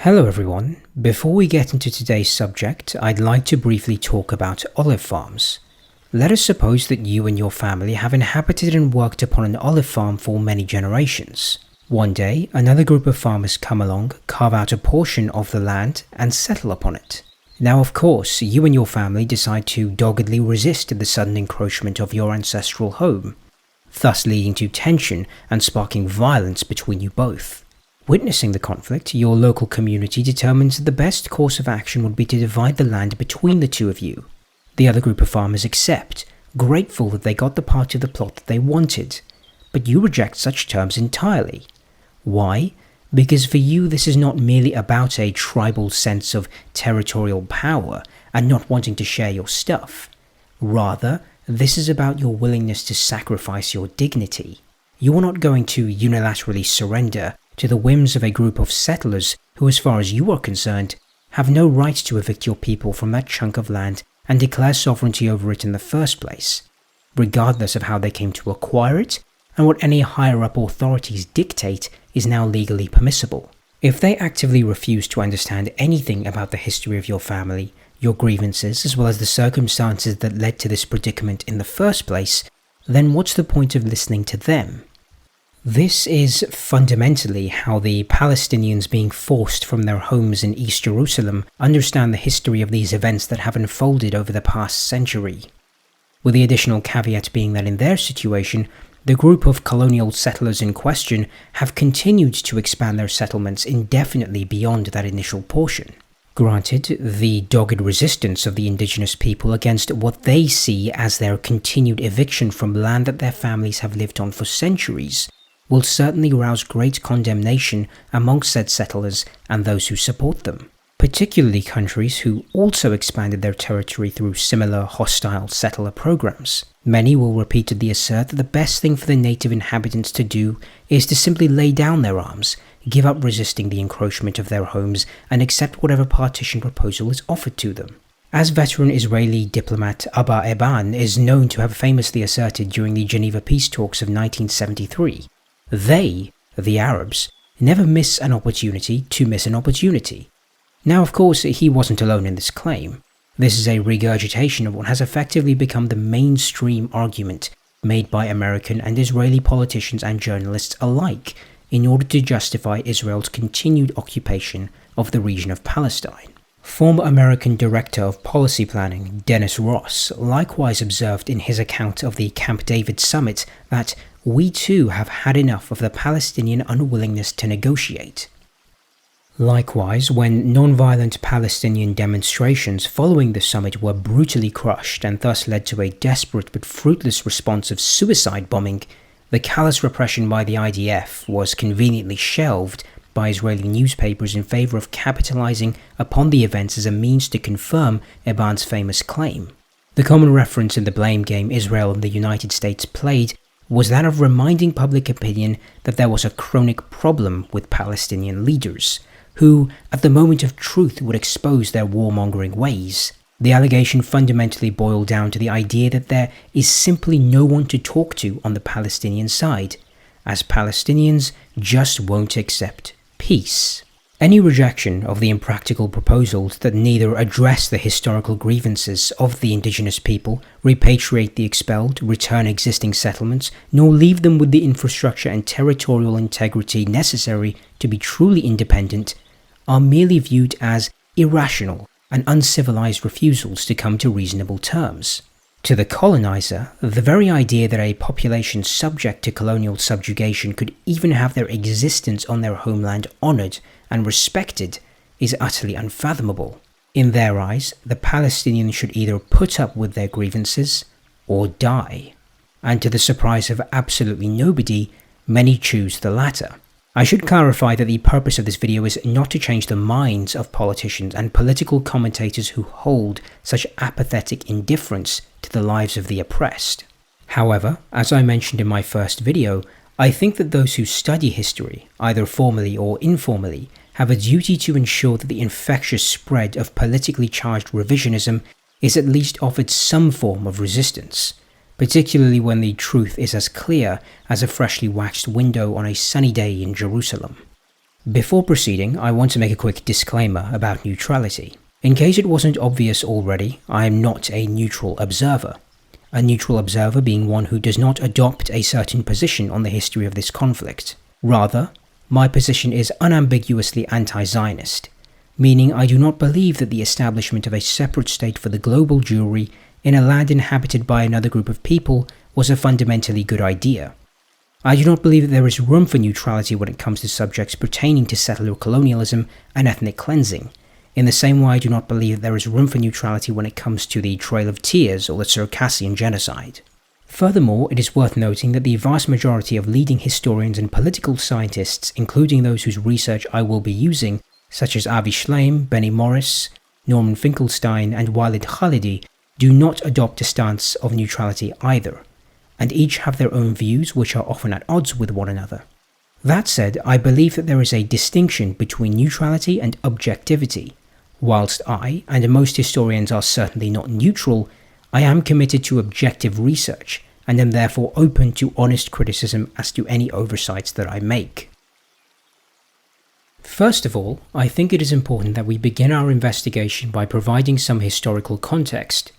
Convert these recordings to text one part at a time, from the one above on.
Hello everyone. Before we get into today's subject, I'd like to briefly talk about olive farms. Let us suppose that you and your family have inhabited and worked upon an olive farm for many generations. One day, another group of farmers come along, carve out a portion of the land, and settle upon it. Now of course, you and your family decide to doggedly resist the sudden encroachment of your ancestral home, thus leading to tension and sparking violence between you both. Witnessing the conflict, your local community determines that the best course of action would be to divide the land between the two of you. The other group of farmers accept, grateful that they got the part of the plot that they wanted, but you reject such terms entirely. Why? Because for you this is not merely about a tribal sense of territorial power and not wanting to share your stuff. Rather, this is about your willingness to sacrifice your dignity. You are not going to unilaterally surrender to the whims of a group of settlers who, as far as you are concerned, have no right to evict your people from that chunk of land and declare sovereignty over it in the first place, regardless of how they came to acquire it and what any higher-up authorities dictate is now legally permissible. If they actively refuse to understand anything about the history of your family, your grievances, as well as the circumstances that led to this predicament in the first place, then what's the point of listening to them? This is fundamentally how the Palestinians being forced from their homes in East Jerusalem understand the history of these events that have unfolded over the past century. With the additional caveat being that in their situation, the group of colonial settlers in question have continued to expand their settlements indefinitely beyond that initial portion. Granted, the dogged resistance of the indigenous people against what they see as their continued eviction from land that their families have lived on for centuries will certainly rouse great condemnation amongst said settlers and those who support them, particularly countries who also expanded their territory through similar hostile settler programs. Many will repeatedly assert that the best thing for the native inhabitants to do is to simply lay down their arms, give up resisting the encroachment of their homes, and accept whatever partition proposal is offered to them. As veteran Israeli diplomat Abba Eban is known to have famously asserted during the Geneva peace talks of 1973, they, the Arabs, never miss an opportunity to miss an opportunity. Now of course he wasn't alone in this claim. This is a regurgitation of what has effectively become the mainstream argument made by American and Israeli politicians and journalists alike in order to justify Israel's continued occupation of the region of Palestine. Former American Director of Policy Planning Dennis Ross likewise observed in his account of the Camp David summit that we too have had enough of the Palestinian unwillingness to negotiate. Likewise, when non-violent Palestinian demonstrations following the summit were brutally crushed and thus led to a desperate but fruitless response of suicide bombing, the callous repression by the IDF was conveniently shelved by Israeli newspapers in favor of capitalizing upon the events as a means to confirm Eban's famous claim. The common reference in the blame game Israel and the United States played was that of reminding public opinion that there was a chronic problem with Palestinian leaders, who, at the moment of truth, would expose their warmongering ways. The allegation fundamentally boiled down to the idea that there is simply no one to talk to on the Palestinian side, as Palestinians just won't accept peace. Any rejection of the impractical proposals that neither address the historical grievances of the indigenous people, repatriate the expelled, return existing settlements, nor leave them with the infrastructure and territorial integrity necessary to be truly independent, are merely viewed as irrational and uncivilized refusals to come to reasonable terms. To the colonizer, the very idea that a population subject to colonial subjugation could even have their existence on their homeland honored and respected is utterly unfathomable. In their eyes, the Palestinians should either put up with their grievances or die. And to the surprise of absolutely nobody, many choose the latter. I should clarify that the purpose of this video is not to change the minds of politicians and political commentators who hold such apathetic indifference to the lives of the oppressed. However, as I mentioned in my first video, I think that those who study history, either formally or informally, have a duty to ensure that the infectious spread of politically charged revisionism is at least offered some form of resistance, particularly when the truth is as clear as a freshly waxed window on a sunny day in Jerusalem. Before proceeding, I want to make a quick disclaimer about neutrality. In case it wasn't obvious already, I am not a neutral observer. A neutral observer being one who does not adopt a certain position on the history of this conflict. Rather, my position is unambiguously anti-Zionist, meaning I do not believe that the establishment of a separate state for the global Jewry in a land inhabited by another group of people was a fundamentally good idea. I do not believe that there is room for neutrality when it comes to subjects pertaining to settler colonialism and ethnic cleansing, in the same way I do not believe that there is room for neutrality when it comes to the Trail of Tears or the Circassian genocide. Furthermore, it is worth noting that the vast majority of leading historians and political scientists, including those whose research I will be using, such as Avi Shlaim, Benny Morris, Norman Finkelstein, and Walid Khalidi, do not adopt a stance of neutrality either, and each have their own views which are often at odds with one another. That said, I believe that there is a distinction between neutrality and objectivity. Whilst I, and most historians are certainly not neutral, I am committed to objective research, and am therefore open to honest criticism as to any oversights that I make. First of all, I think it is important that we begin our investigation by providing some historical context.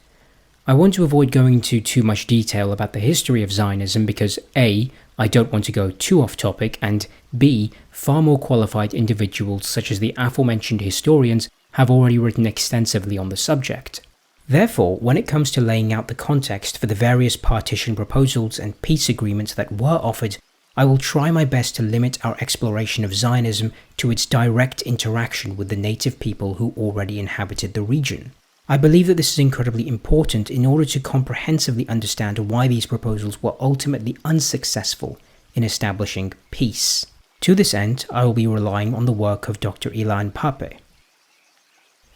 I want to avoid going into too much detail about the history of Zionism because A, I don't want to go too off topic, and B, far more qualified individuals such as the aforementioned historians have already written extensively on the subject. Therefore, when it comes to laying out the context for the various partition proposals and peace agreements that were offered, I will try my best to limit our exploration of Zionism to its direct interaction with the native people who already inhabited the region. I believe that this is incredibly important in order to comprehensively understand why these proposals were ultimately unsuccessful in establishing peace. To this end, I will be relying on the work of Dr. Ilan Pappé.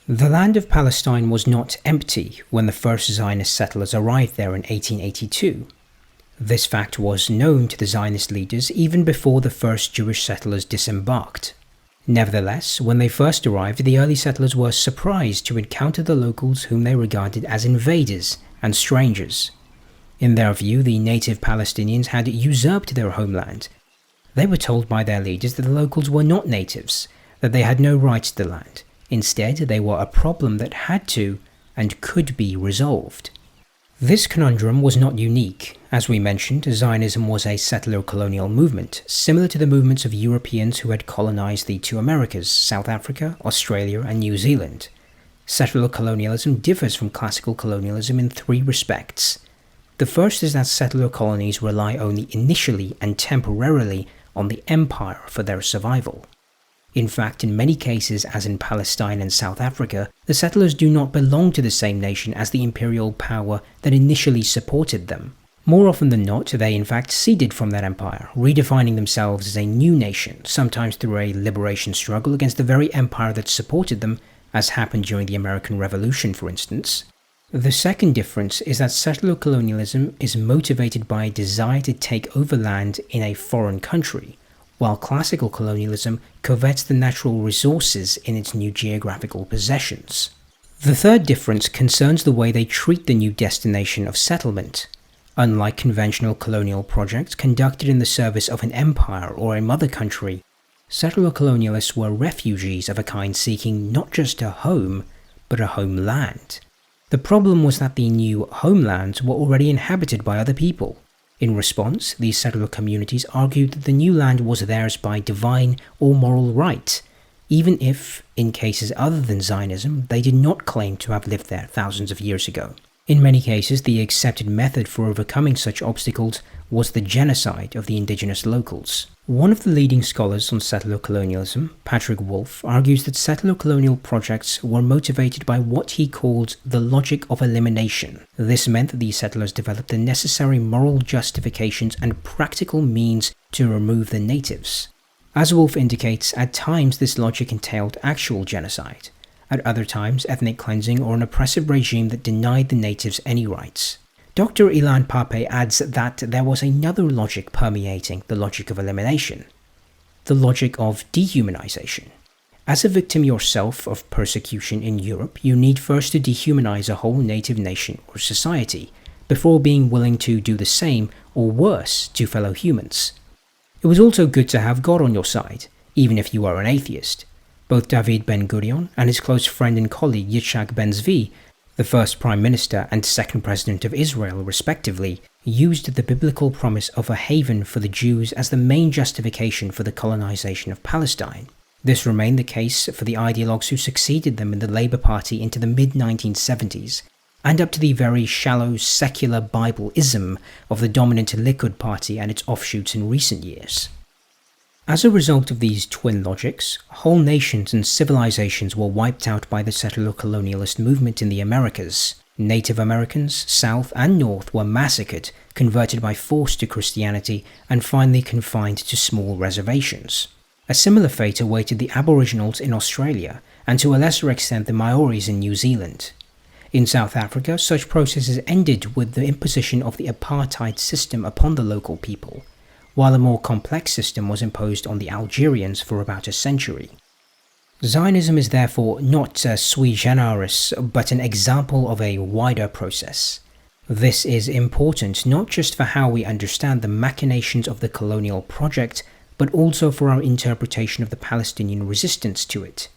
The land of Palestine was not empty when the first Zionist settlers arrived there in 1882. This fact was known to the Zionist leaders even before the first Jewish settlers disembarked. Nevertheless, when they first arrived, the early settlers were surprised to encounter the locals whom they regarded as invaders and strangers. In their view, the native Palestinians had usurped their homeland. They were told by their leaders that the locals were not natives, that they had no right to the land. Instead, they were a problem that had to and could be resolved. This conundrum was not unique. As we mentioned, Zionism was a settler colonial movement, similar to the movements of Europeans who had colonized the two Americas, South Africa, Australia, and New Zealand. Settler colonialism differs from classical colonialism in three respects. The first is that settler colonies rely only initially and temporarily on the empire for their survival. In fact, in many cases, as in Palestine and South Africa, the settlers do not belong to the same nation as the imperial power that initially supported them. More often than not, they in fact ceded from that empire, redefining themselves as a new nation, sometimes through a liberation struggle against the very empire that supported them, as happened during the American Revolution, for instance. The second difference is that settler colonialism is motivated by a desire to take over land in a foreign country, while classical colonialism covets the natural resources in its new geographical possessions. The third difference concerns the way they treat the new destination of settlement. Unlike conventional colonial projects conducted in the service of an empire or a mother country, settler colonialists were refugees of a kind seeking not just a home, but a homeland. The problem was that the new homelands were already inhabited by other people. In response, these settler communities argued that the new land was theirs by divine or moral right, even if, in cases other than Zionism, they did not claim to have lived there thousands of years ago. In many cases, the accepted method for overcoming such obstacles was the genocide of the indigenous locals. One of the leading scholars on settler colonialism, Patrick Wolfe, argues that settler colonial projects were motivated by what he called the logic of elimination. This meant that these settlers developed the necessary moral justifications and practical means to remove the natives. As Wolfe indicates, at times this logic entailed actual genocide. At other times, ethnic cleansing or an oppressive regime that denied the natives any rights. Dr. Ilan Pappé adds that there was another logic permeating the logic of elimination, the logic of dehumanization. As a victim yourself of persecution in Europe, you need first to dehumanize a whole native nation or society before being willing to do the same or worse to fellow humans. It was also good to have God on your side. even if you are an atheist. Both David Ben-Gurion and his close friend and colleague Yitzhak Ben-Zvi, the first Prime Minister and second President of Israel respectively, used the biblical promise of a haven for the Jews as the main justification for the colonization of Palestine. This remained the case for the ideologues who succeeded them in the Labour Party into the mid-1970s, and up to the very shallow secular Bible-ism of the dominant Likud party and its offshoots in recent years. As a result of these twin logics, whole nations and civilizations were wiped out by the settler colonialist movement in the Americas. Native Americans, South and North, were massacred, converted by force to Christianity, and finally confined to small reservations. A similar fate awaited the Aboriginals in Australia, and to a lesser extent the Maoris in New Zealand. In South Africa, such processes ended with the imposition of the apartheid system upon the local people, while a more complex system was imposed on the Algerians for about a century. Zionism is therefore not sui generis, but an example of a wider process. This is important not just for how we understand the machinations of the colonial project, but also for our interpretation of the Palestinian resistance to it.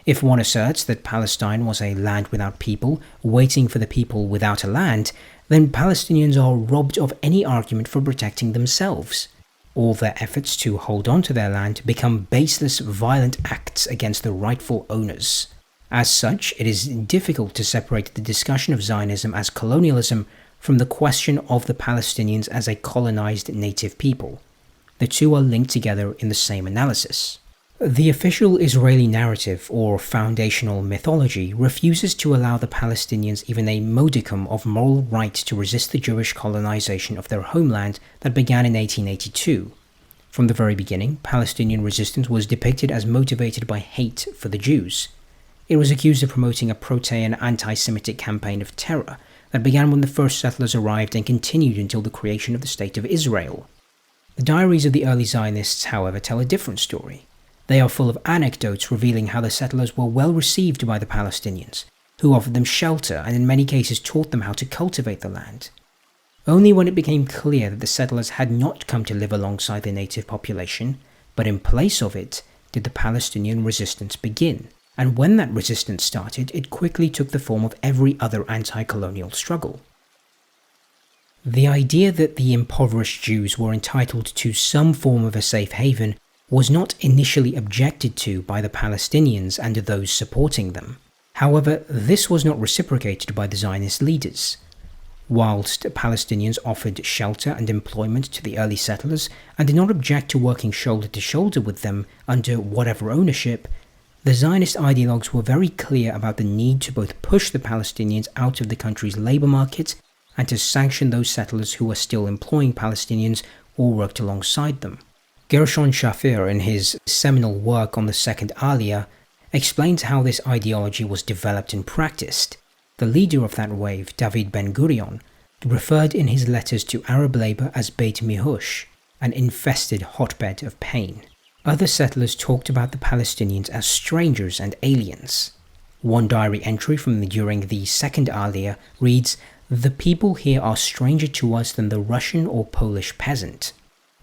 If one asserts that Palestine was a land without people, waiting for the people without a land, then Palestinians are robbed of any argument for protecting themselves. All their efforts to hold on to their land become baseless, violent acts against the rightful owners. As such, it is difficult to separate the discussion of Zionism as colonialism from the question of the Palestinians as a colonized native people. The two are linked together in the same analysis. The official Israeli narrative, or foundational mythology, refuses to allow the Palestinians even a modicum of moral right to resist the Jewish colonization of their homeland that began in 1882. From the very beginning, Palestinian resistance was depicted as motivated by hate for the Jews. It was accused of promoting a protean anti-Semitic campaign of terror that began when the first settlers arrived and continued until the creation of the State of Israel. The diaries of the early Zionists, however, tell a different story. They are full of anecdotes revealing how the settlers were well received by the Palestinians, who offered them shelter and in many cases taught them how to cultivate the land. Only when it became clear that the settlers had not come to live alongside the native population, but in place of it, did the Palestinian resistance begin. And when that resistance started, it quickly took the form of every other anti-colonial struggle. The idea that the impoverished Jews were entitled to some form of a safe haven was not initially objected to by the Palestinians and those supporting them. However, this was not reciprocated by the Zionist leaders. Whilst Palestinians offered shelter and employment to the early settlers and did not object to working shoulder to shoulder with them under whatever ownership, the Zionist ideologues were very clear about the need to both push the Palestinians out of the country's labour market and to sanction those settlers who were still employing Palestinians or worked alongside them. Gershon Shafir, in his seminal work on the Second Aliyah, explains how this ideology was developed and practiced. The leader of that wave, David Ben-Gurion, referred in his letters to Arab labour as Beit Mihush, an infested hotbed of pain. Other settlers talked about the Palestinians as strangers and aliens. One diary entry from during the Second Aliyah reads, "The people here are stranger to us than the Russian or Polish peasant."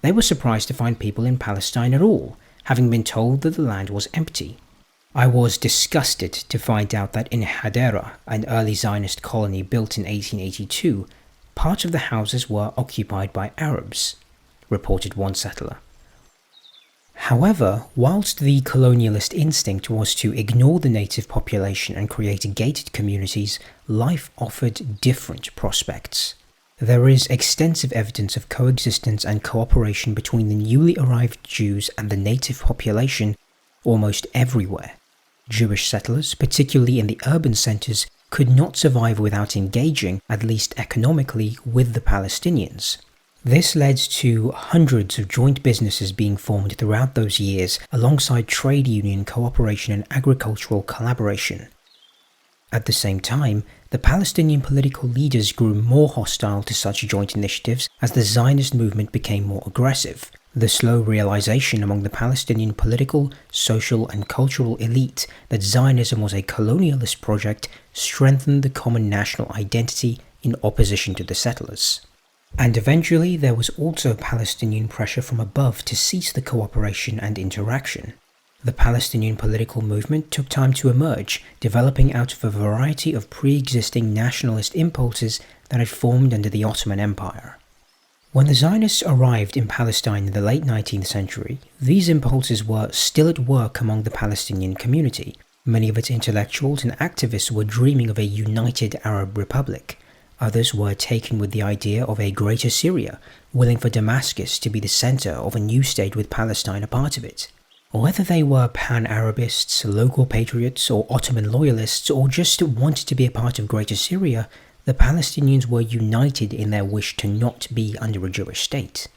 They were surprised to find people in Palestine at all, having been told that the land was empty. I was disgusted to find out that in Hadera, an early Zionist colony built in 1882, part of the houses were occupied by Arabs, reported one settler. However, whilst the colonialist instinct was to ignore the native population and create gated communities, life offered different prospects. There is extensive evidence of coexistence and cooperation between the newly arrived Jews and the native population almost everywhere. Jewish settlers, particularly in the urban centres, could not survive without engaging, at least economically, with the Palestinians. This led to hundreds of joint businesses being formed throughout those years, alongside trade union cooperation and agricultural collaboration. At the same time, the Palestinian political leaders grew more hostile to such joint initiatives as the Zionist movement became more aggressive. The slow realization among the Palestinian political, social and cultural elite that Zionism was a colonialist project strengthened the common national identity in opposition to the settlers. And eventually there was also Palestinian pressure from above to cease the cooperation and interaction. The Palestinian political movement took time to emerge, developing out of a variety of pre-existing nationalist impulses that had formed under the Ottoman Empire. When the Zionists arrived in Palestine in the late 19th century, these impulses were still at work among the Palestinian community. Many of its intellectuals and activists were dreaming of a united Arab republic. Others were taken with the idea of a Greater Syria, willing for Damascus to be the center of a new state with Palestine a part of it. Whether they were pan-Arabists, local patriots, or Ottoman loyalists, or just wanted to be a part of Greater Syria, the Palestinians were united in their wish to not be under a Jewish state.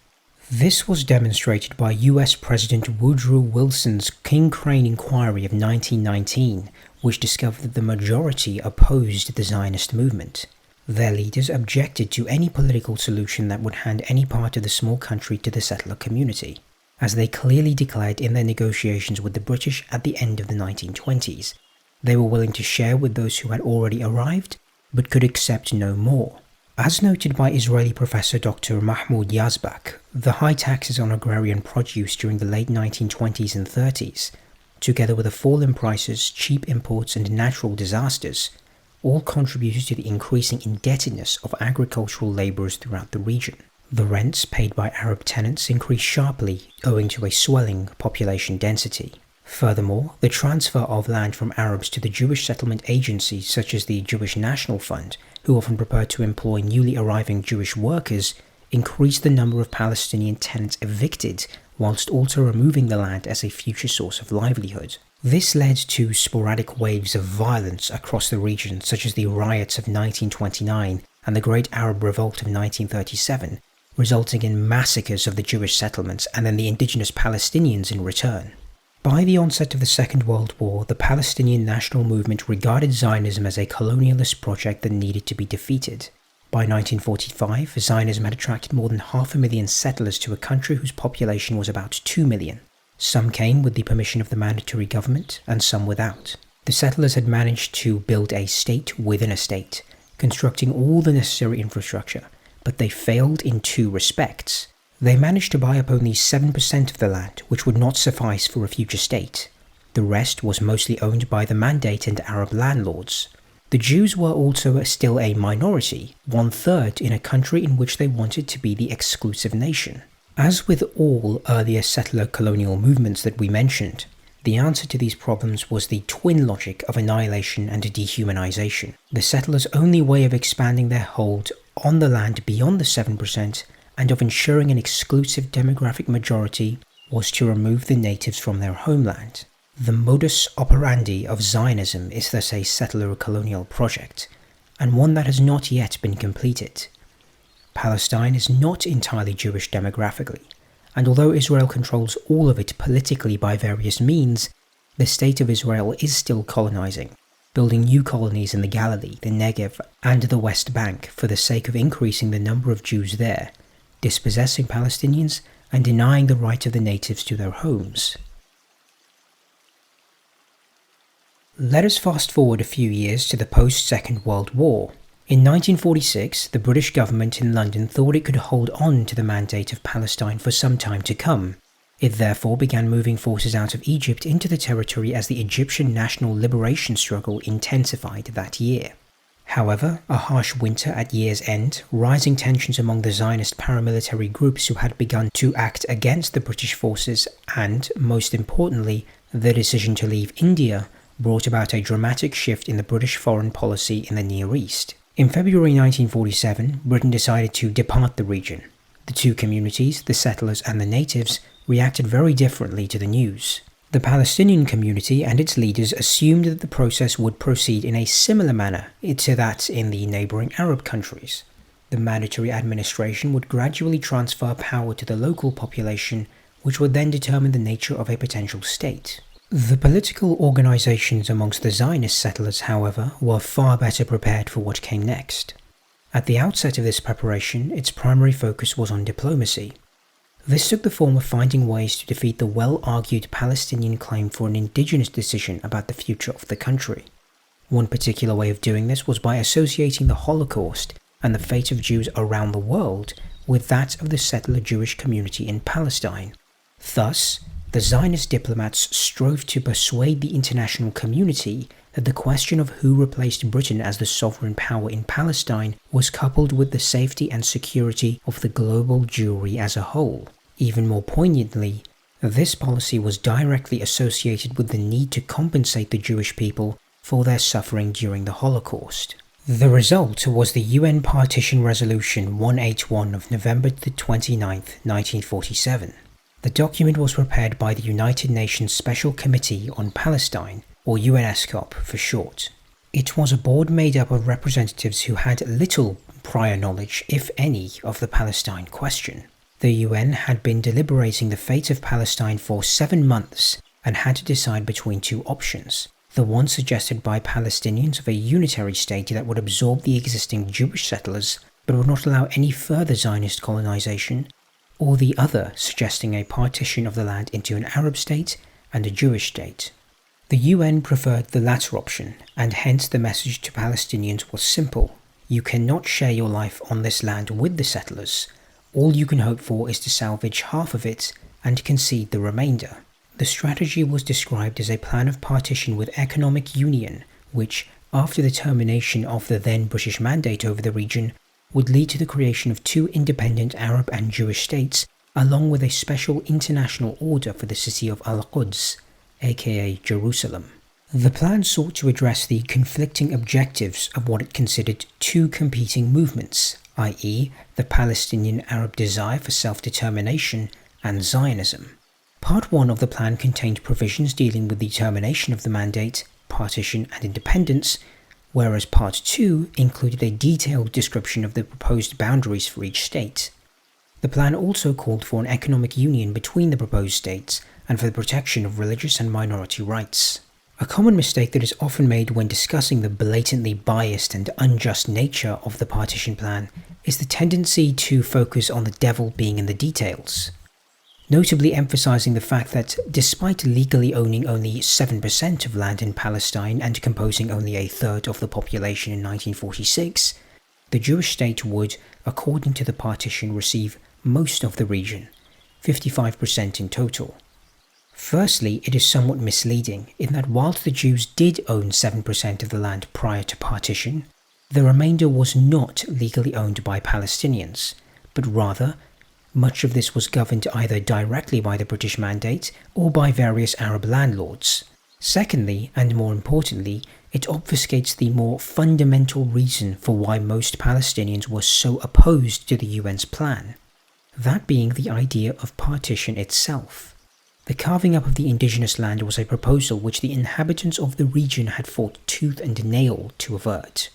This was demonstrated by US President Woodrow Wilson's King Crane Inquiry of 1919, which discovered that the majority opposed the Zionist movement. Their leaders objected to any political solution that would hand any part of the small country to the settler community, as they clearly declared in their negotiations with the British at the end of the 1920s. They were willing to share with those who had already arrived, but could accept no more. As noted by Israeli professor Dr. Mahmoud Yazbak, the high taxes on agrarian produce during the late 1920s and 30s, together with a fall in prices, cheap imports and natural disasters, all contributed to the increasing indebtedness of agricultural labourers throughout the region. The rents paid by Arab tenants increased sharply owing to a swelling population density. Furthermore, the transfer of land from Arabs to the Jewish settlement agencies such as the Jewish National Fund, who often prepared to employ newly arriving Jewish workers, increased the number of Palestinian tenants evicted, whilst also removing the land as a future source of livelihood. This led to sporadic waves of violence across the region, such as the riots of 1929 and the Great Arab Revolt of 1937, resulting in massacres of the Jewish settlements and then the indigenous Palestinians in return. By the onset of the Second World War, the Palestinian national movement regarded Zionism as a colonialist project that needed to be defeated. By 1945, Zionism had attracted more than 500,000 settlers to a country whose population was about 2 million. Some came with the permission of the mandatory government, and some without. The settlers had managed to build a state within a state, constructing all the necessary infrastructure, but they failed in two respects. They managed to buy up only 7% of the land, which would not suffice for a future state. The rest was mostly owned by the Mandate and Arab landlords. The Jews were also still a minority, 1/3 in a country in which they wanted to be the exclusive nation. As with all earlier settler colonial movements that we mentioned, the answer to these problems was the twin logic of annihilation and dehumanization. The settlers' only way of expanding their hold on the land beyond the 7% and of ensuring an exclusive demographic majority was to remove the natives from their homeland. The modus operandi of Zionism is thus a settler colonial project, and one that has not yet been completed. Palestine is not entirely Jewish demographically, and although Israel controls all of it politically by various means, the state of Israel is still colonizing, building new colonies in the Galilee, the Negev, and the West Bank for the sake of increasing the number of Jews there, dispossessing Palestinians and denying the right of the natives to their homes. Let us fast forward a few years to the post-Second World War. In 1946, the British government in London thought it could hold on to the mandate of Palestine for some time to come. It therefore began moving forces out of Egypt into the territory as the Egyptian national liberation struggle intensified that year. However, a harsh winter at year's end, rising tensions among the Zionist paramilitary groups who had begun to act against the British forces, and, most importantly, the decision to leave India, brought about a dramatic shift in the British foreign policy in the Near East. In February 1947, Britain decided to depart the region. The two communities, the settlers and the natives, reacted very differently to the news. The Palestinian community and its leaders assumed that the process would proceed in a similar manner to that in the neighbouring Arab countries. The mandatory administration would gradually transfer power to the local population, which would then determine the nature of a potential state. The political organisations amongst the Zionist settlers, however, were far better prepared for what came next. At the outset of this preparation, its primary focus was on diplomacy. This took the form of finding ways to defeat the well-argued Palestinian claim for an indigenous decision about the future of the country. One particular way of doing this was by associating the Holocaust and the fate of Jews around the world with that of the settler Jewish community in Palestine. Thus, The Zionist diplomats strove to persuade the international community that the question of who replaced Britain as the sovereign power in Palestine was coupled with the safety and security of the global Jewry as a whole. Even more poignantly, this policy was directly associated with the need to compensate the Jewish people for their suffering during the Holocaust. The result was the UN Partition Resolution 181 of November 29, 1947. The document was prepared by the United Nations Special Committee on Palestine, or UNSCOP for short. It was a board made up of representatives who had little prior knowledge, if any, of the Palestine question. The UN had been deliberating the fate of Palestine for 7 months and had to decide between two options. The one suggested by Palestinians of a unitary state that would absorb the existing Jewish settlers but would not allow any further Zionist colonization, or the other suggesting a partition of the land into an Arab state and a Jewish state. The UN preferred the latter option, and hence the message to Palestinians was simple. You cannot share your life on this land with the settlers. All you can hope for is to salvage half of it and concede the remainder. The strategy was described as a plan of partition with economic union, which, after the termination of the then British mandate over the region, would lead to the creation of 2 independent Arab and Jewish states, along with a special international order for the city of Al-Quds, aka Jerusalem. The plan sought to address the conflicting objectives of what it considered 2 competing movements, i.e. the Palestinian Arab desire for self-determination and Zionism. Part 1 of the plan contained provisions dealing with the termination of the mandate, partition and independence, whereas Part 2 included a detailed description of the proposed boundaries for each state. The plan also called for an economic union between the proposed states and for the protection of religious and minority rights. A common mistake that is often made when discussing the blatantly biased and unjust nature of the partition plan is the tendency to focus on the devil being in the details, notably emphasizing the fact that despite legally owning only 7% of land in Palestine and composing only a third of the population in 1946, the Jewish state would, according to the partition, receive most of the region, 55% in total. Firstly, it is somewhat misleading in that whilst the Jews did own 7% of the land prior to partition, the remainder was not legally owned by Palestinians, but rather much of this was governed either directly by the British mandate or by various Arab landlords. Secondly, and more importantly, it obfuscates the more fundamental reason for why most Palestinians were so opposed to the UN's plan, that being the idea of partition itself. The carving up of the indigenous land was a proposal which the inhabitants of the region had fought tooth and nail to avert.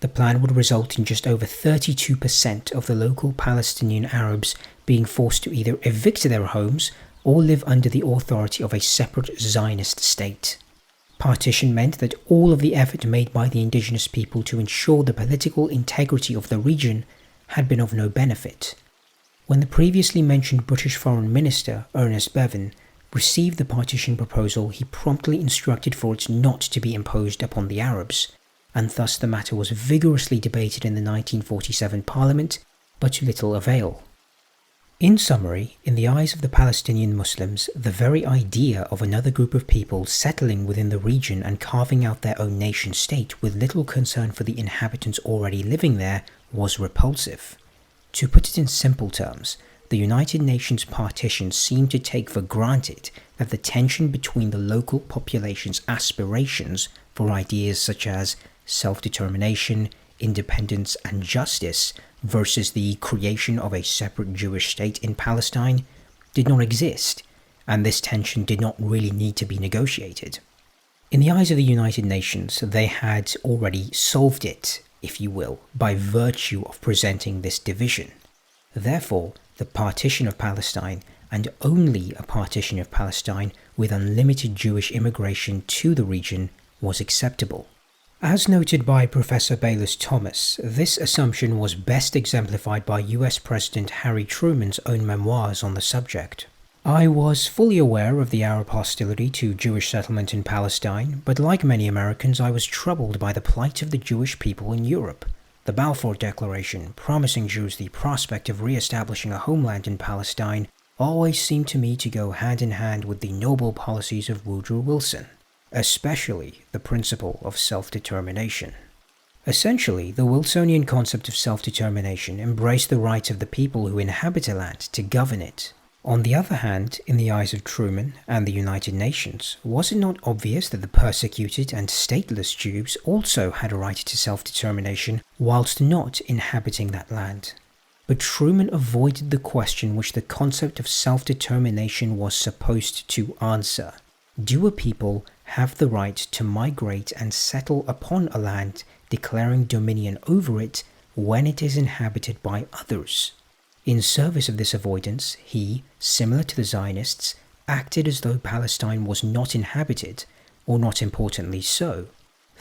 The plan would result in just over 32% of the local Palestinian Arabs being forced to either evict their homes or live under the authority of a separate Zionist state. Partition meant that all of the effort made by the indigenous people to ensure the political integrity of the region had been of no benefit. When the previously mentioned British Foreign Minister, Ernest Bevin, received the partition proposal, he promptly instructed for it not to be imposed upon the Arabs, and thus the matter was vigorously debated in the 1947 Parliament, but to little avail. In summary, in the eyes of the Palestinian Muslims, the very idea of another group of people settling within the region and carving out their own nation-state with little concern for the inhabitants already living there was repulsive. To put it in simple terms, the United Nations partition seemed to take for granted that the tension between the local population's aspirations for ideas such as self-determination, independence and justice versus the creation of a separate Jewish state in Palestine did not exist, and this tension did not really need to be negotiated. In the eyes of the United Nations, they had already solved it, if you will, by virtue of presenting this division. Therefore, the partition of Palestine, and only a partition of Palestine with unlimited Jewish immigration to the region, was acceptable. As noted by Professor Baylis Thomas, this assumption was best exemplified by US President Harry Truman's own memoirs on the subject. I was fully aware of the Arab hostility to Jewish settlement in Palestine, but like many Americans, I was troubled by the plight of the Jewish people in Europe. The Balfour Declaration, promising Jews the prospect of re-establishing a homeland in Palestine, always seemed to me to go hand in hand with the noble policies of Woodrow Wilson, especially the principle of self-determination. Essentially, the Wilsonian concept of self-determination embraced the rights of the people who inhabit a land to govern it. On the other hand, in the eyes of Truman and the United Nations, was it not obvious that the persecuted and stateless Jews also had a right to self-determination whilst not inhabiting that land? But Truman avoided the question which the concept of self-determination was supposed to answer. Do a people have the right to migrate and settle upon a land, declaring dominion over it when it is inhabited by others? In service of this avoidance, he, similar to the Zionists, acted as though Palestine was not inhabited, or not importantly so.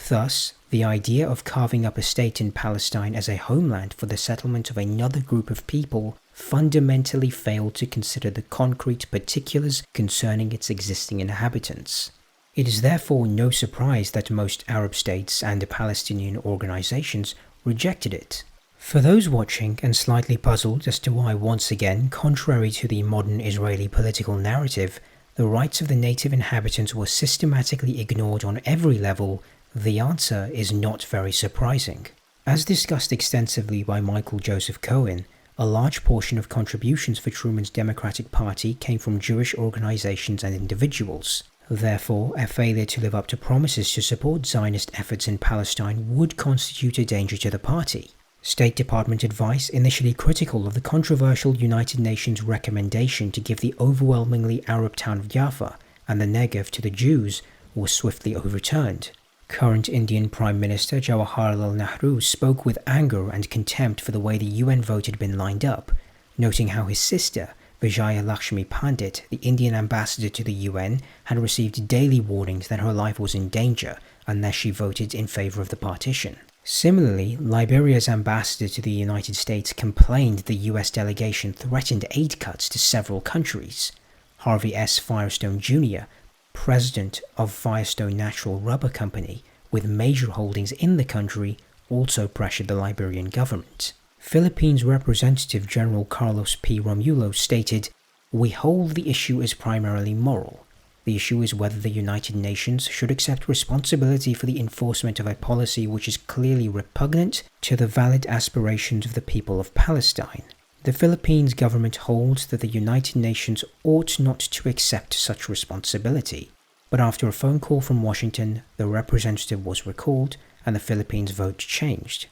Thus, the idea of carving up a state in Palestine as a homeland for the settlement of another group of people fundamentally failed to consider the concrete particulars concerning its existing inhabitants. It is therefore no surprise that most Arab states and the Palestinian organizations rejected it. For those watching and slightly puzzled as to why once again, contrary to the modern Israeli political narrative, the rights of the native inhabitants were systematically ignored on every level, the answer is not very surprising. As discussed extensively by Michael Joseph Cohen, a large portion of contributions for Truman's Democratic Party came from Jewish organizations and individuals. Therefore, a failure to live up to promises to support Zionist efforts in Palestine would constitute a danger to the party. State Department advice, initially critical of the controversial United Nations recommendation to give the overwhelmingly Arab town of Jaffa and the Negev to the Jews, was swiftly overturned. Current Indian Prime Minister Jawaharlal Nehru spoke with anger and contempt for the way the UN vote had been lined up, noting how his sister, Vijaya Lakshmi Pandit, the Indian ambassador to the UN, had received daily warnings that her life was in danger unless she voted in favor of the partition. Similarly, Liberia's ambassador to the United States complained the US delegation threatened aid cuts to several countries. Harvey S. Firestone Jr., president of Firestone Natural Rubber Company, with major holdings in the country, also pressured the Liberian government. Philippines Representative General Carlos P. Romulo stated, "We hold the issue is primarily moral. The issue is whether the United Nations should accept responsibility for the enforcement of a policy which is clearly repugnant to the valid aspirations of the people of Palestine. The Philippines government holds that the United Nations ought not to accept such responsibility." But after a phone call from Washington, the representative was recalled and the Philippines' vote changed.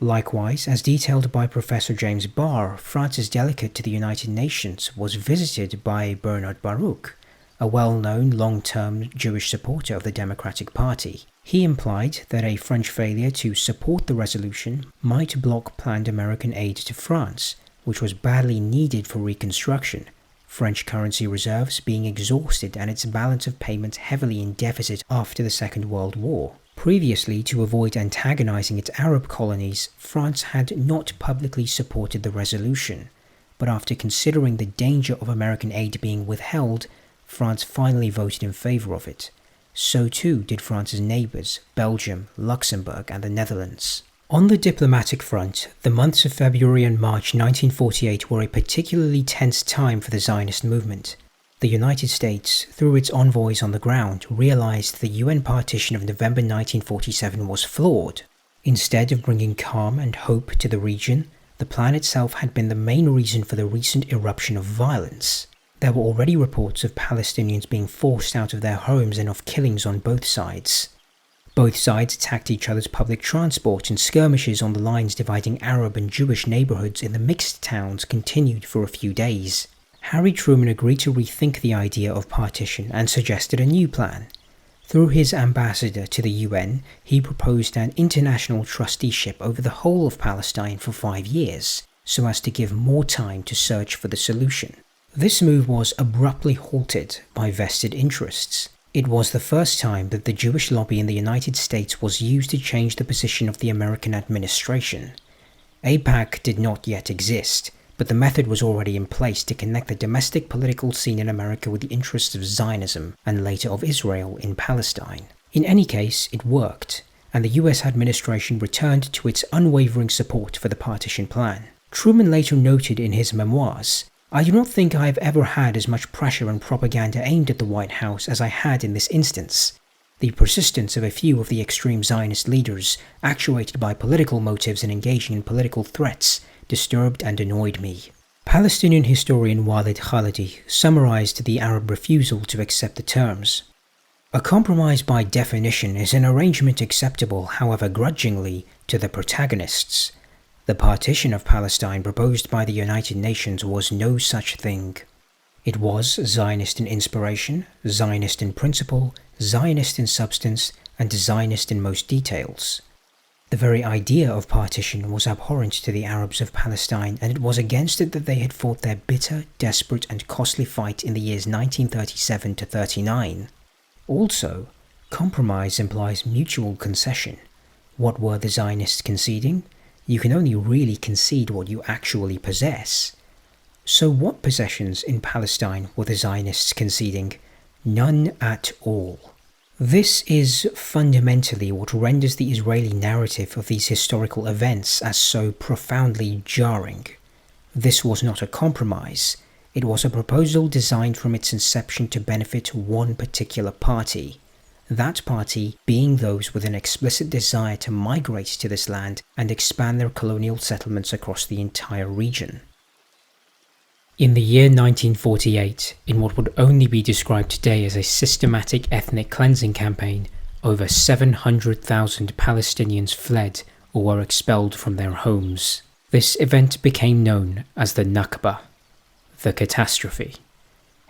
Likewise, as detailed by Professor James Barr, France's delegate to the United Nations was visited by Bernard Baruch, a well-known long-term Jewish supporter of the Democratic Party. He implied that a French failure to support the resolution might block planned American aid to France, which was badly needed for reconstruction, French currency reserves being exhausted and its balance of payments heavily in deficit after the Second World War. Previously, to avoid antagonizing its Arab colonies, France had not publicly supported the resolution, but after considering the danger of American aid being withheld, France finally voted in favor of it. So too did France's neighbors, Belgium, Luxembourg, and the Netherlands. On the diplomatic front, the months of February and March 1948 were a particularly tense time for the Zionist movement. The United States, through its envoys on the ground, realized the UN partition of November 1947 was flawed. Instead of bringing calm and hope to the region, the plan itself had been the main reason for the recent eruption of violence. There were already reports of Palestinians being forced out of their homes and of killings on both sides. Both sides attacked each other's public transport, and skirmishes on the lines dividing Arab and Jewish neighborhoods in the mixed towns continued for a few days. Harry Truman agreed to rethink the idea of partition and suggested a new plan. Through his ambassador to the UN, he proposed an international trusteeship over the whole of Palestine for 5 years, so as to give more time to search for the solution. This move was abruptly halted by vested interests. It was the first time that the Jewish lobby in the United States was used to change the position of the American administration. AIPAC did not yet exist, but the method was already in place to connect the domestic political scene in America with the interests of Zionism and later of Israel in Palestine. In any case, it worked, and the US administration returned to its unwavering support for the partition plan. Truman later noted in his memoirs, I do not think I have ever had as much pressure and propaganda aimed at the White House as I had in this instance. The persistence of a few of the extreme Zionist leaders, actuated by political motives and engaging in political threats, disturbed and annoyed me. Palestinian historian Walid Khalidi summarized the Arab refusal to accept the terms. A compromise by definition is an arrangement acceptable, however grudgingly, to the protagonists. The partition of Palestine proposed by the United Nations was no such thing. It was Zionist in inspiration, Zionist in principle, Zionist in substance, and Zionist in most details. The very idea of partition was abhorrent to the Arabs of Palestine, and it was against it that they had fought their bitter, desperate, and costly fight in the years 1937 to 39. Also, compromise implies mutual concession. What were the Zionists conceding? You can only really concede what you actually possess. So what possessions in Palestine were the Zionists conceding? None at all. This is fundamentally what renders the Israeli narrative of these historical events as so profoundly jarring. This was not a compromise. It was a proposal designed from its inception to benefit one particular party. That party being those with an explicit desire to migrate to this land and expand their colonial settlements across the entire region. In the year 1948, in what would only be described today as a systematic ethnic cleansing campaign, over 700,000 Palestinians fled or were expelled from their homes. This event became known as the Nakba, the catastrophe.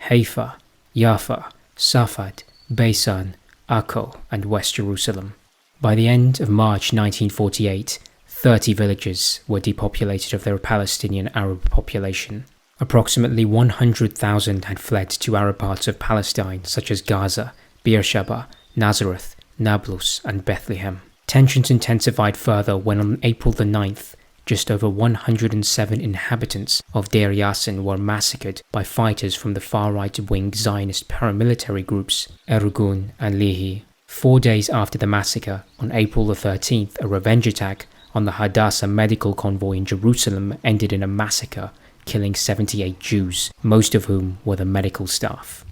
Haifa, Jaffa, Safad, Beisan, Akko, and West Jerusalem. By the end of March 1948, 30 villages were depopulated of their Palestinian Arab population. Approximately 100,000 had fled to Arab parts of Palestine such as Gaza, Beersheba, Nazareth, Nablus, and Bethlehem. Tensions intensified further when on April the 9th, just over 107 inhabitants of Deir Yassin were massacred by fighters from the far-right-wing Zionist paramilitary groups Ergun and Lehi. 4 days after the massacre, on April the 13th, a revenge attack on the Hadassah medical convoy in Jerusalem ended in a massacre, killing 78 Jews, most of whom were the medical staff.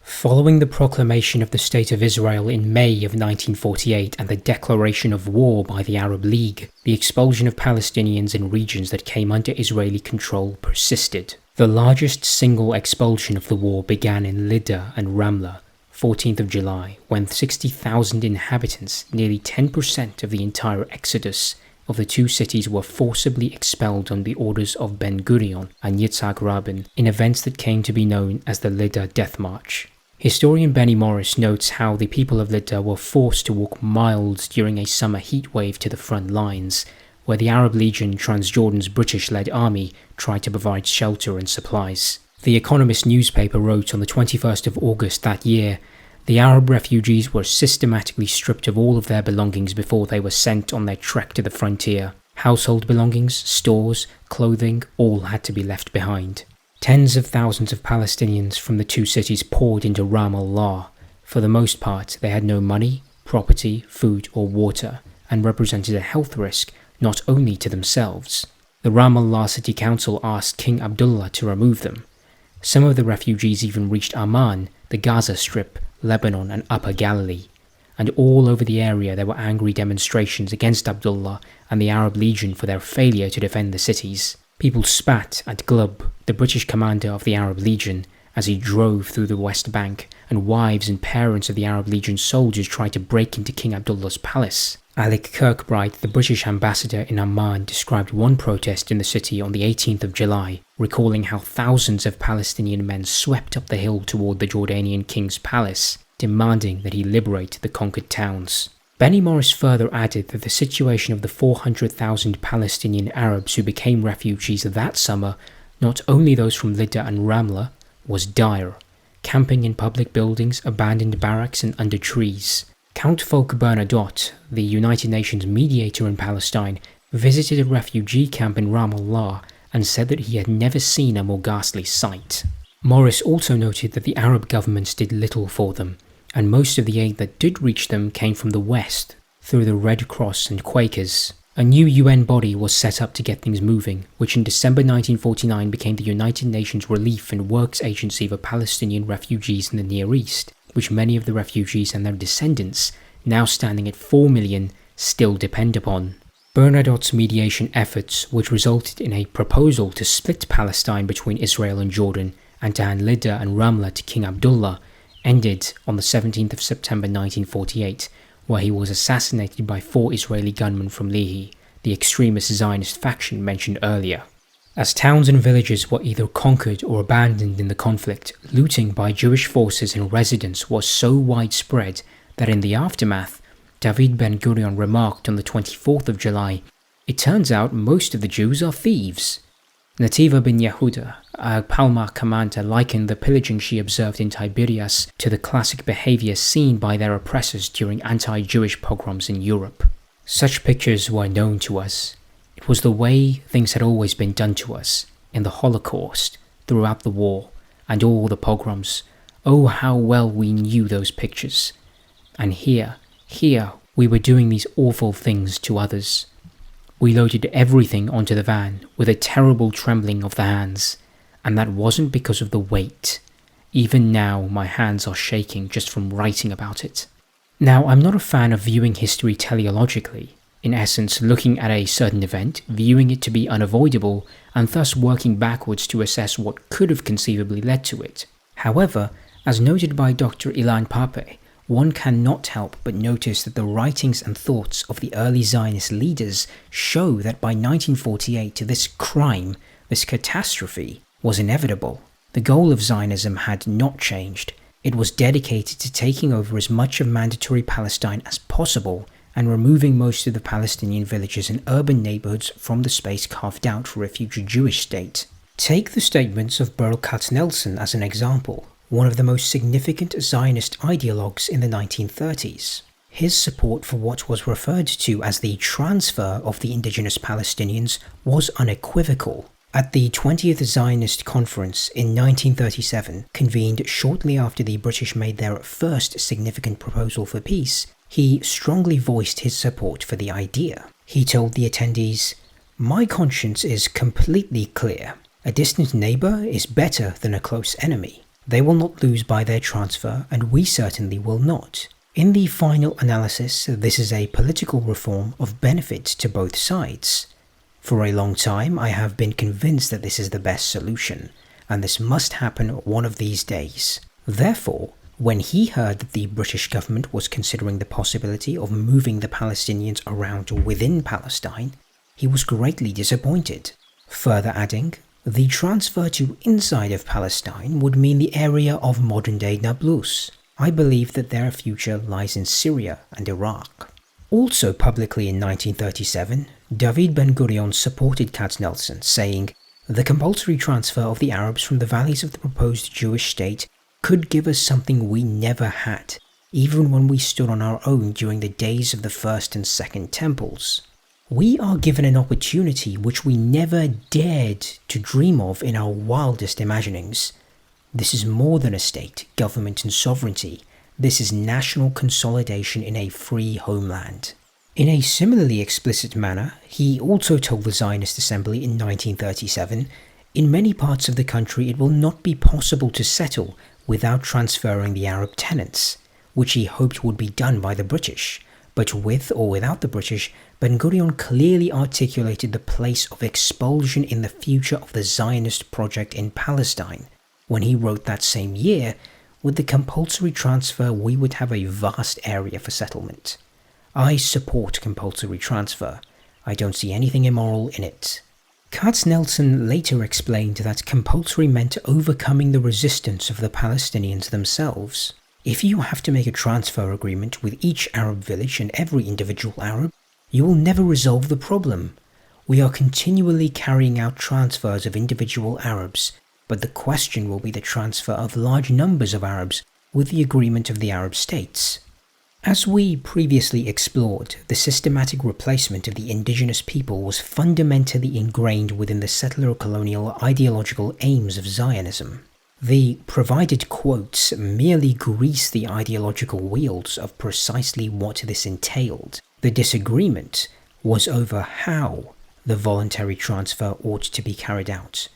Following the proclamation of the State of Israel in May of 1948 and the declaration of war by the Arab League, the expulsion of Palestinians in regions that came under Israeli control persisted. The largest single expulsion of the war began in Lydda and Ramla, 14th of July, when 60,000 inhabitants, nearly 10% of the entire exodus of the two cities, were forcibly expelled on the orders of Ben Gurion and Yitzhak Rabin in events that came to be known as the Lydda Death March. Historian Benny Morris notes how the people of Lydda were forced to walk miles during a summer heatwave to the front lines, where the Arab Legion, Transjordan's British-led army, tried to provide shelter and supplies. The Economist newspaper wrote on the 21st of August that year, "The Arab refugees were systematically stripped of all of their belongings before they were sent on their trek to the frontier. Household belongings, stores, clothing, all had to be left behind." Tens of thousands of Palestinians from the two cities poured into Ramallah. For the most part, they had no money, property, food or water, and represented a health risk not only to themselves. The Ramallah City Council asked King Abdullah to remove them. Some of the refugees even reached Amman, the Gaza Strip, Lebanon and Upper Galilee. And all over the area there were angry demonstrations against Abdullah and the Arab Legion for their failure to defend the cities. People spat at Glub, the British commander of the Arab Legion, as he drove through the West Bank, and wives and parents of the Arab Legion soldiers tried to break into King Abdullah's palace. Alec Kirkbride, the British ambassador in Amman, described one protest in the city on the 18th of July, recalling how thousands of Palestinian men swept up the hill toward the Jordanian king's palace, demanding that he liberate the conquered towns. Benny Morris further added that the situation of the 400,000 Palestinian Arabs who became refugees that summer, not only those from Lydda and Ramla, was dire, camping in public buildings, abandoned barracks and under trees. Count Folke Bernadotte, the United Nations mediator in Palestine, visited a refugee camp in Ramallah and said that he had never seen a more ghastly sight. Morris also noted that the Arab governments did little for them, and most of the aid that did reach them came from the West, through the Red Cross and Quakers. A new UN body was set up to get things moving, which in December 1949 became the United Nations Relief and Works Agency for Palestinian refugees in the Near East, which many of the refugees and their descendants, now standing at 4 million, still depend upon. Bernadotte's mediation efforts, which resulted in a proposal to split Palestine between Israel and Jordan and to hand Lydda and Ramla to King Abdullah, ended on the 17th of September 1948, where he was assassinated by 4 Israeli gunmen from Lehi, the extremist Zionist faction mentioned earlier. As towns and villages were either conquered or abandoned in the conflict, looting by Jewish forces and residents was so widespread that in the aftermath, David Ben-Gurion remarked on the 24th of July, "It turns out most of the Jews are thieves." Nativa bin Yehuda, a Palmach commander, likened the pillaging she observed in Tiberias to the classic behaviour seen by their oppressors during anti-Jewish pogroms in Europe. Such pictures were known to us. It was the way things had always been done to us, in the Holocaust, throughout the war, and all the pogroms. Oh, how well we knew those pictures. And here, we were doing these awful things to others. We loaded everything onto the van with a terrible trembling of the hands, and that wasn't because of the weight. Even now, my hands are shaking just from writing about it. Now, I'm not a fan of viewing history teleologically, in essence looking at a certain event, viewing it to be unavoidable, and thus working backwards to assess what could have conceivably led to it. However, as noted by Dr. Ilan Pappé, one cannot help but notice that the writings and thoughts of the early Zionist leaders show that by 1948 this crime, this catastrophe, was inevitable. The goal of Zionism had not changed. It was dedicated to taking over as much of mandatory Palestine as possible and removing most of the Palestinian villages and urban neighborhoods from the space carved out for a future Jewish state. Take the statements of Berl Katznelson as an example, one of the most significant Zionist ideologues in the 1930s. His support for what was referred to as the transfer of the indigenous Palestinians was unequivocal. At the 20th Zionist Conference in 1937, convened shortly after the British made their first significant proposal for peace, he strongly voiced his support for the idea. He told the attendees, "My conscience is completely clear. A distant neighbour is better than a close enemy. They will not lose by their transfer, and we certainly will not. In the final analysis, this is a political reform of benefit to both sides. For a long time, I have been convinced that this is the best solution, and this must happen one of these days." Therefore, when he heard that the British government was considering the possibility of moving the Palestinians around within Palestine, he was greatly disappointed. Further adding, the transfer to inside of Palestine would mean the area of modern-day Nablus. I believe that their future lies in Syria and Iraq. Also publicly in 1937, David Ben-Gurion supported Katznelson, saying, "The compulsory transfer of the Arabs from the valleys of the proposed Jewish state could give us something we never had, even when we stood on our own during the days of the First and Second Temples. We are given an opportunity which we never dared to dream of in our wildest imaginings. This is more than a state, government and sovereignty. This is national consolidation in a free homeland." In a similarly explicit manner, he also told the Zionist Assembly in 1937, "In many parts of the country it will not be possible to settle without transferring the Arab tenants," which he hoped would be done by the British. But with or without the British, Ben-Gurion clearly articulated the place of expulsion in the future of the Zionist project in Palestine, when he wrote that same year, "With the compulsory transfer we would have a vast area for settlement. I support compulsory transfer. I don't see anything immoral in it." Katznelson later explained that compulsory meant overcoming the resistance of the Palestinians themselves. If you have to make a transfer agreement with each Arab village and every individual Arab, you will never resolve the problem. We are continually carrying out transfers of individual Arabs, but the question will be the transfer of large numbers of Arabs with the agreement of the Arab states. As we previously explored, the systematic replacement of the indigenous people was fundamentally ingrained within the settler-colonial ideological aims of Zionism. The provided quotes merely grease the ideological wheels of precisely what this entailed. The disagreement was over how the voluntary transfer ought to be carried out,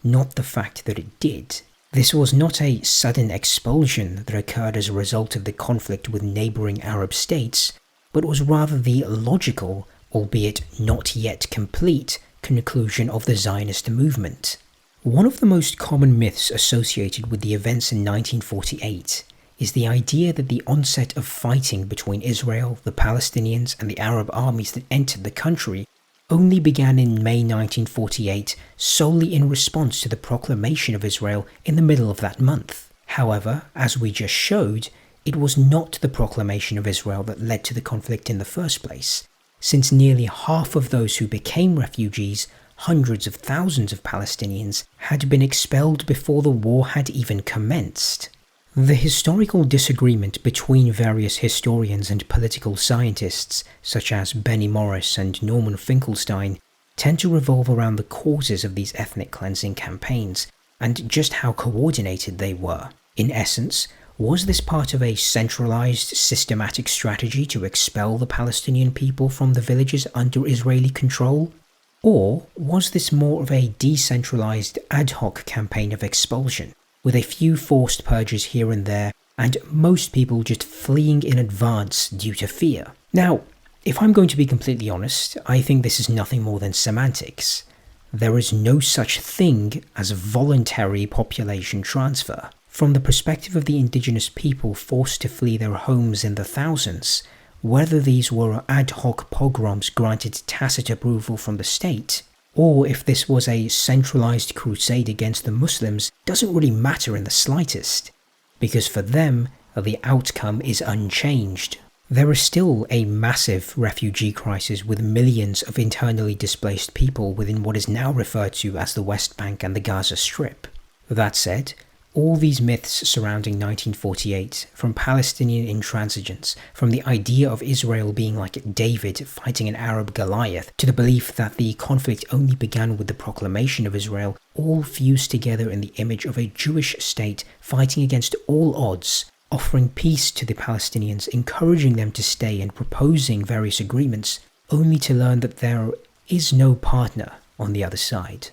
not the fact that it did. This was not a sudden expulsion that occurred as a result of the conflict with neighbouring Arab states, but was rather the logical, albeit not yet complete, conclusion of the Zionist movement. One of the most common myths associated with the events in 1948 is the idea that the onset of fighting between Israel, the Palestinians, and the Arab armies that entered the country only began in May 1948 solely in response to the proclamation of Israel in the middle of that month. However, as we just showed, it was not the proclamation of Israel that led to the conflict in the first place, since nearly half of those who became refugees, hundreds of thousands of Palestinians, had been expelled before the war had even commenced. The historical disagreement between various historians and political scientists, such as Benny Morris and Norman Finkelstein, tend to revolve around the causes of these ethnic cleansing campaigns and just how coordinated they were. In essence, was this part of a centralized, systematic strategy to expel the Palestinian people from the villages under Israeli control? Or was this more of a decentralized, ad hoc campaign of expulsion, with a few forced purges here and there, and most people just fleeing in advance due to fear? Now, if I'm going to be completely honest, I think this is nothing more than semantics. There is no such thing as voluntary population transfer. From the perspective of the indigenous people forced to flee their homes in the thousands, whether these were ad hoc pogroms granted tacit approval from the state, or if this was a centralized crusade against the Muslims, doesn't really matter in the slightest, because for them, the outcome is unchanged. There is still a massive refugee crisis with millions of internally displaced people within what is now referred to as the West Bank and the Gaza Strip. That said, all these myths surrounding 1948, from Palestinian intransigence, from the idea of Israel being like David fighting an Arab Goliath, to the belief that the conflict only began with the proclamation of Israel, all fused together in the image of a Jewish state fighting against all odds, offering peace to the Palestinians, encouraging them to stay and proposing various agreements, only to learn that there is no partner on the other side.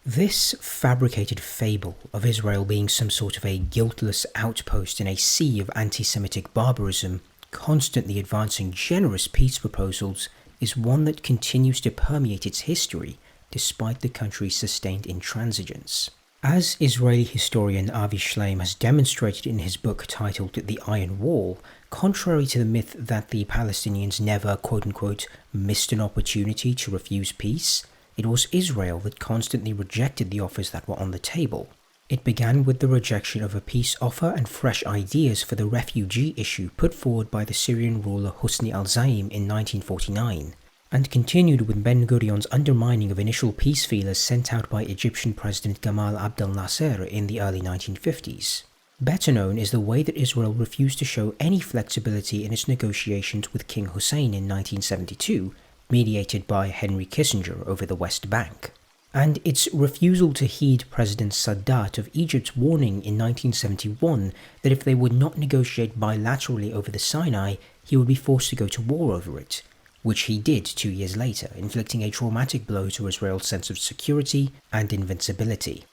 This fabricated fable of Israel being some sort of a guiltless outpost in a sea of anti-Semitic barbarism, constantly advancing generous peace proposals, is one that continues to permeate its history despite the country's sustained intransigence. As Israeli historian Avi Shlaim has demonstrated in his book titled The Iron Wall, contrary to the myth that the Palestinians never quote-unquote missed an opportunity to refuse peace, it was Israel that constantly rejected the offers that were on the table. It began with the rejection of a peace offer and fresh ideas for the refugee issue put forward by the Syrian ruler Hosni al-Zaim in 1949, and continued with Ben-Gurion's undermining of initial peace feelers sent out by Egyptian President Gamal Abdel Nasser in the early 1950s. Better known is the way that Israel refused to show any flexibility in its negotiations with King Hussein in 1972, mediated by Henry Kissinger over the West Bank, and its refusal to heed President Sadat of Egypt's warning in 1971 that if they would not negotiate bilaterally over the Sinai, he would be forced to go to war over it, which he did 2 years later, inflicting a traumatic blow to Israel's sense of security and invincibility.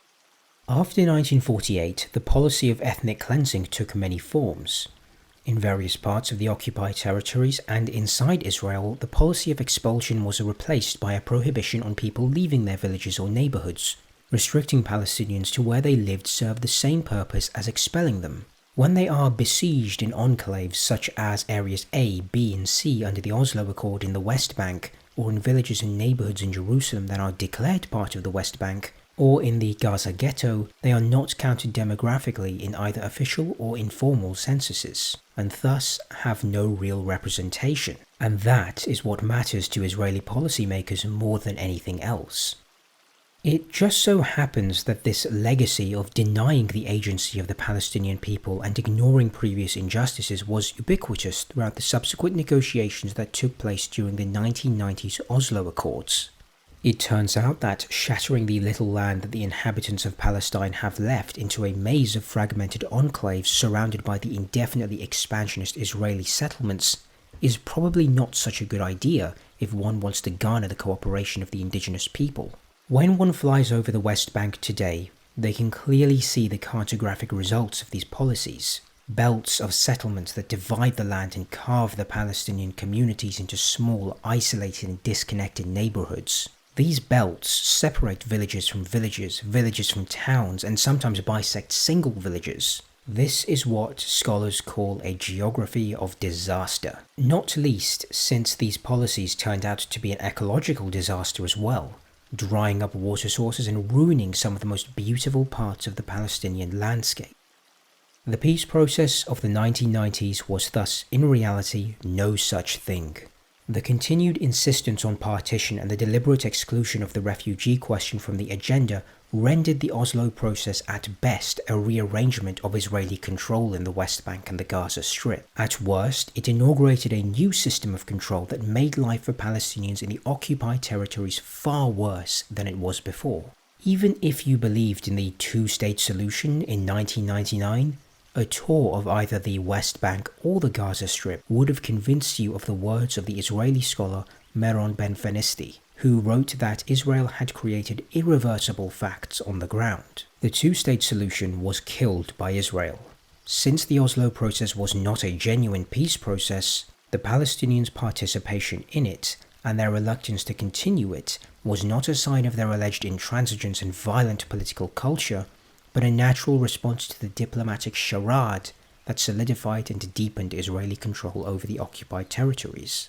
After 1948, the policy of ethnic cleansing took many forms. In various parts of the occupied territories and inside Israel, the policy of expulsion was replaced by a prohibition on people leaving their villages or neighborhoods. Restricting Palestinians to where they lived served the same purpose as expelling them. When they are besieged in enclaves such as areas A, B, and C under the Oslo Accord in the West Bank, or in villages and neighborhoods in Jerusalem that are declared part of the West Bank, or in the Gaza ghetto, they are not counted demographically in either official or informal censuses, and thus have no real representation. And that is what matters to Israeli policymakers more than anything else. It just so happens that this legacy of denying the agency of the Palestinian people and ignoring previous injustices was ubiquitous throughout the subsequent negotiations that took place during the 1990s Oslo Accords. It turns out that shattering the little land that the inhabitants of Palestine have left into a maze of fragmented enclaves surrounded by the indefinitely expansionist Israeli settlements is probably not such a good idea if one wants to garner the cooperation of the indigenous people. When one flies over the West Bank today, they can clearly see the cartographic results of these policies. Belts of settlements that divide the land and carve the Palestinian communities into small, isolated and disconnected neighborhoods. These belts separate villages from villages, villages from towns, and sometimes bisect single villages. This is what scholars call a geography of disaster, not least since these policies turned out to be an ecological disaster as well, drying up water sources and ruining some of the most beautiful parts of the Palestinian landscape. The peace process of the 1990s was thus, in reality, no such thing. The continued insistence on partition and the deliberate exclusion of the refugee question from the agenda rendered the Oslo process at best a rearrangement of Israeli control in the West Bank and the Gaza Strip. At worst, it inaugurated a new system of control that made life for Palestinians in the occupied territories far worse than it was before. Even if you believed in the two-state solution in 1999, a tour of either the West Bank or the Gaza Strip would have convinced you of the words of the Israeli scholar Meron Ben-Fenisti, who wrote that Israel had created irreversible facts on the ground. The two-state solution was killed by Israel. Since the Oslo process was not a genuine peace process, the Palestinians' participation in it and their reluctance to continue it was not a sign of their alleged intransigence and violent political culture, but a natural response to the diplomatic charade that solidified and deepened Israeli control over the occupied territories.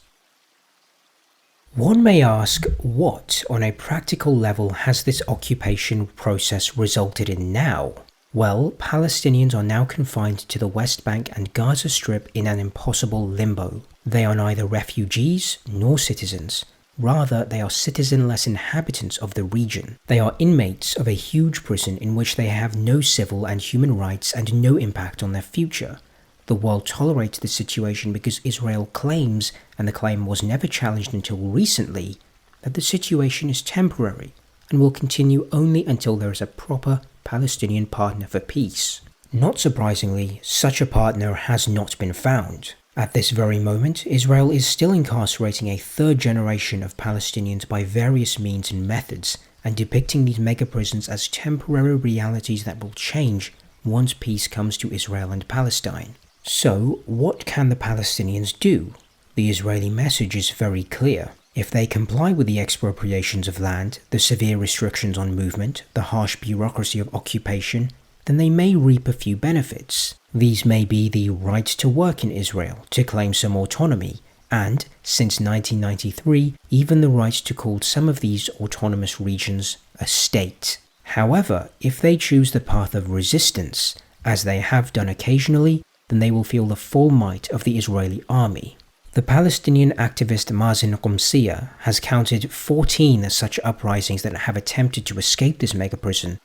One may ask, what, on a practical level, has this occupation process resulted in now? Well, Palestinians are now confined to the West Bank and Gaza Strip in an impossible limbo. They are neither refugees nor citizens. Rather, they are citizenless inhabitants of the region. They are inmates of a huge prison in which they have no civil and human rights and no impact on their future. The world tolerates this situation because Israel claims, and the claim was never challenged until recently, that the situation is temporary and will continue only until there is a proper Palestinian partner for peace. Not surprisingly, such a partner has not been found. At this very moment, Israel is still incarcerating a third generation of Palestinians by various means and methods, and depicting these mega-prisons as temporary realities that will change once peace comes to Israel and Palestine. So, what can the Palestinians do? The Israeli message is very clear. If they comply with the expropriations of land, the severe restrictions on movement, the harsh bureaucracy of occupation, then they may reap a few benefits. These may be the right to work in Israel, to claim some autonomy, and, since 1993, even the right to call some of these autonomous regions a state. However, if they choose the path of resistance, as they have done occasionally, then they will feel the full might of the Israeli army. The Palestinian activist Mazen Qumsiya has counted 14 such uprisings that have attempted to escape this mega-prison,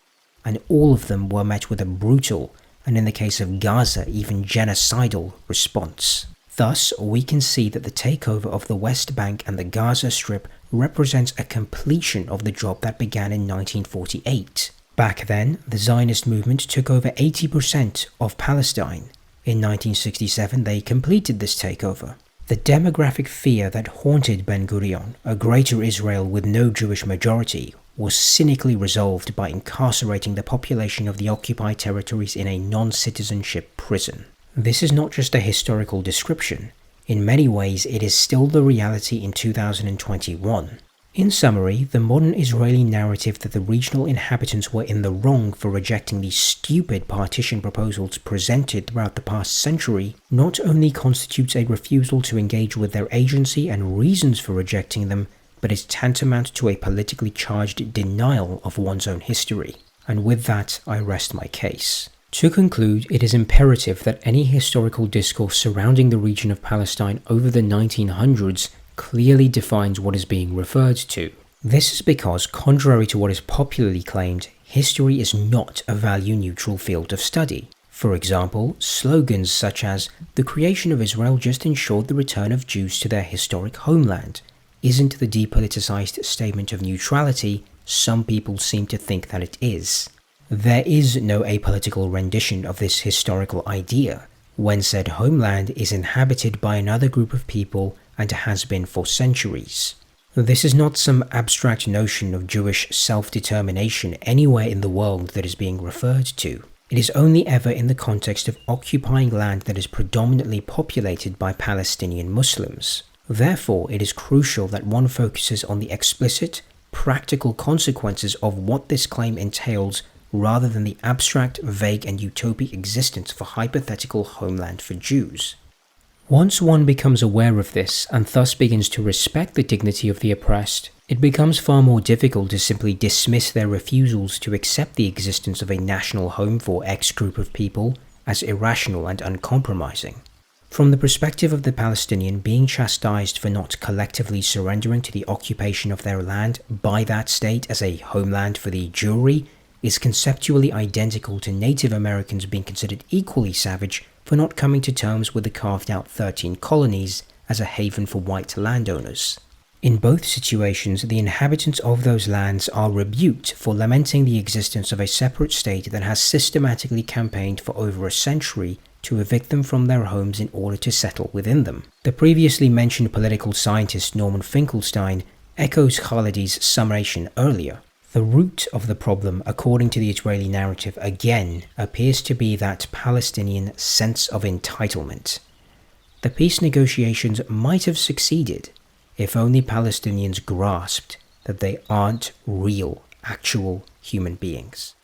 and all of them were met with a brutal, and in the case of Gaza, even genocidal, response. Thus, we can see that the takeover of the West Bank and the Gaza Strip represents a completion of the job that began in 1948. Back then, the Zionist movement took over 80% of Palestine. In 1967, they completed this takeover. The demographic fear that haunted Ben-Gurion, a greater Israel with no Jewish majority, was cynically resolved by incarcerating the population of the occupied territories in a non-citizenship prison. This is not just a historical description. In many ways, it is still the reality in 2021. In summary, the modern Israeli narrative that the regional inhabitants were in the wrong for rejecting these stupid partition proposals presented throughout the past century not only constitutes a refusal to engage with their agency and reasons for rejecting them, but is tantamount to a politically charged denial of one's own history. And with that, I rest my case. To conclude, it is imperative that any historical discourse surrounding the region of Palestine over the 1900s clearly defines what is being referred to. This is because, contrary to what is popularly claimed, history is not a value-neutral field of study. For example, slogans such as, "The creation of Israel just ensured the return of Jews to their historic homeland," isn't the depoliticized statement of neutrality some people seem to think that it is. There is no apolitical rendition of this historical idea. when said homeland is inhabited by another group of people and has been for centuries. This is not some abstract notion of Jewish self-determination anywhere in the world that is being referred to. It is only ever in the context of occupying land that is predominantly populated by Palestinian Muslims. Therefore, it is crucial that one focuses on the explicit, practical consequences of what this claim entails rather than the abstract, vague and utopic existence of a hypothetical homeland for Jews. Once one becomes aware of this and thus begins to respect the dignity of the oppressed, it becomes far more difficult to simply dismiss their refusals to accept the existence of a national home for X group of people as irrational and uncompromising. From the perspective of the Palestinian, being chastised for not collectively surrendering to the occupation of their land by that state as a homeland for the Jewry is conceptually identical to Native Americans being considered equally savage for not coming to terms with the carved-out 13 colonies as a haven for white landowners. In both situations, the inhabitants of those lands are rebuked for lamenting the existence of a separate state that has systematically campaigned for over a century to evict them from their homes in order to settle within them. The previously mentioned political scientist Norman Finkelstein echoes Khalidi's summation earlier. The root of the problem, according to the Israeli narrative, again appears to be that Palestinian sense of entitlement. The peace negotiations might have succeeded if only Palestinians grasped that they aren't real, actual human beings.